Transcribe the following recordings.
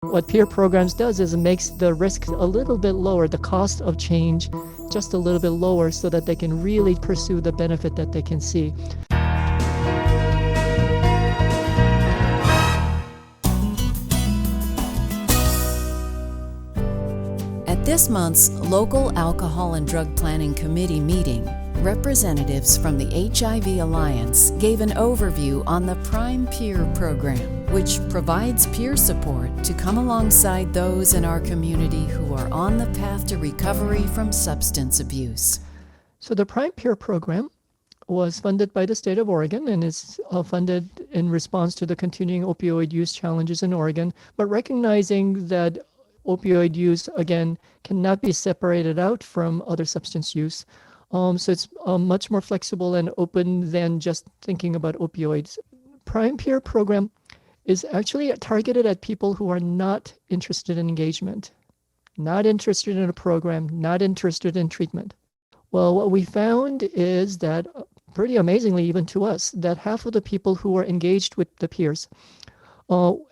What peer programs does is it makes the risk a little bit lower, the cost of change just a little bit lower so that they can really pursue the benefit that they can see. At this month's local Alcohol and Drug Planning Committee meeting, representatives from the HIV Alliance gave an overview on the Prime Peer program, which provides peer support to come alongside those in our community who are on the path to recovery from substance abuse. So the Prime Peer program was funded by the state of Oregon and is funded in response to the continuing opioid use challenges in Oregon, but recognizing that opioid use, again, cannot be separated out from other substance use. So it's much more flexible and open than just thinking about opioids. Prime Peer program is actually targeted at people who are not interested in engagement, not interested in a program, not interested in treatment. Well, what we found is that, pretty amazingly even to us, that half of the people who were engaged with the peers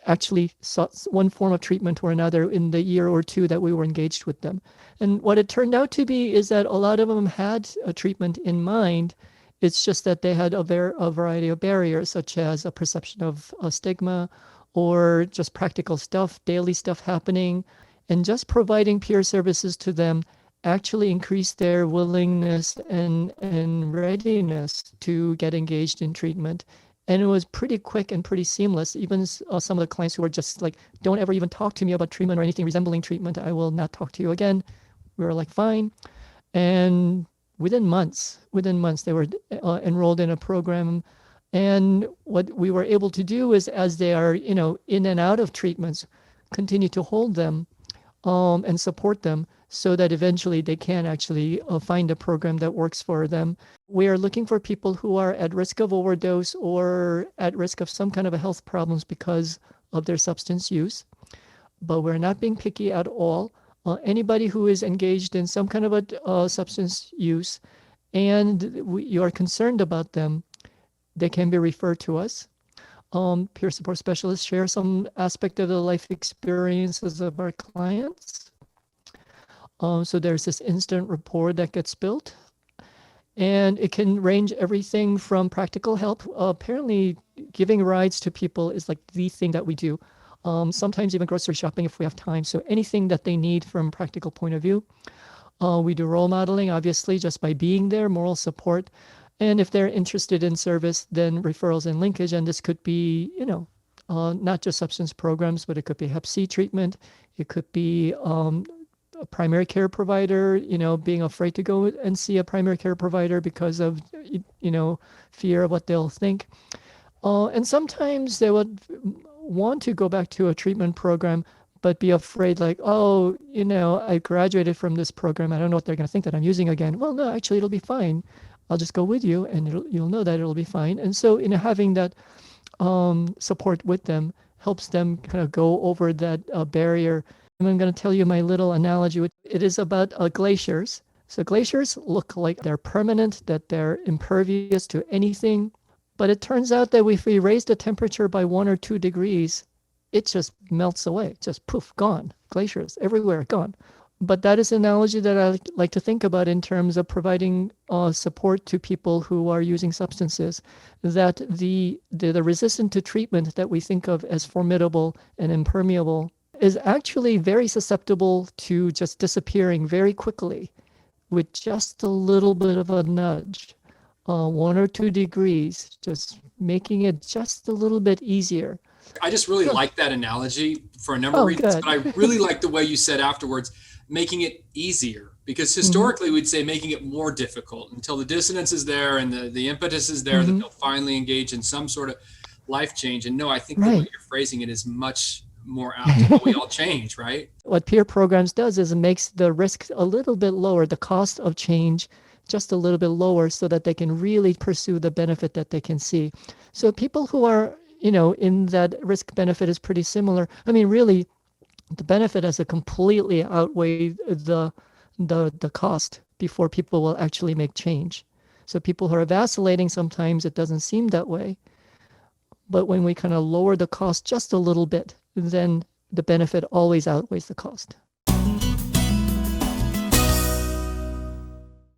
actually sought one form of treatment or another in the year or two that we were engaged with them. And what it turned out to be is that a lot of them had a treatment in mind. It's just that they had a variety of barriers, such as a perception of a stigma or just practical stuff, daily stuff happening. And just providing peer services to them actually increased their willingness and readiness to get engaged in treatment. And it was pretty quick and pretty seamless. Even some of the clients who were just like, don't ever even talk to me about treatment or anything resembling treatment. I will not talk to you again. We were like, fine. And within months, they were enrolled in a program. And what we were able to do is, as they are, in and out of treatments, continue to hold them and support them so that eventually they can actually find a program that works for them. We are looking for people who are at risk of overdose or at risk of some kind of a health problems because of their substance use, but we're not being picky at all. Anybody who is engaged in some kind of a substance use and you are concerned about them, they can be referred to us. Peer support specialists share some aspect of the life experiences of our clients. So there's this instant rapport that gets built. And it can range everything from practical help. Apparently, giving rides to people is like the thing that we do. Sometimes even grocery shopping if we have time. So anything that they need from a practical point of view. We do role modeling, obviously, just by being there, moral support. And if they're interested in service, then referrals and linkage. And this could be, not just substance programs, but it could be Hep C treatment. It could be a primary care provider, being afraid to go and see a primary care provider because of, fear of what they'll think. And sometimes they would want to go back to a treatment program, but be afraid like, I graduated from this program. I don't know what they're going to think that I'm using again. Well, no, actually, it'll be fine. I'll just go with you and you'll know that it'll be fine. And so, having that support with them helps them kind of go over that barrier. And I'm going to tell you my little analogy. It is about glaciers. So glaciers look like they're permanent, that they're impervious to anything. But it turns out that if we raise the temperature by 1 or 2 degrees, it just melts away. Just poof, gone. Glaciers everywhere, gone. But that is an analogy that I like to think about in terms of providing support to people who are using substances, that the resistance to treatment that we think of as formidable and impermeable is actually very susceptible to just disappearing very quickly with just a little bit of a nudge, 1 or 2 degrees, just making it just a little bit easier. I just really like that analogy for a number of reasons, good. but I really like the way you said afterwards, making it easier, because historically we'd say making it more difficult until the dissonance is there and the impetus is there that they'll finally engage in some sort of life change. And no, I think the way you're phrasing it is much more apt to how we all change, right? What peer programs does is it makes the risk a little bit lower, the cost of change just a little bit lower so that they can really pursue the benefit that they can see. So people who are, in that risk benefit is pretty similar. I mean, really, the benefit has to completely outweigh the cost before people will actually make change. So people who are vacillating, sometimes it doesn't seem that way. But when we kind of lower the cost just a little bit, then the benefit always outweighs the cost.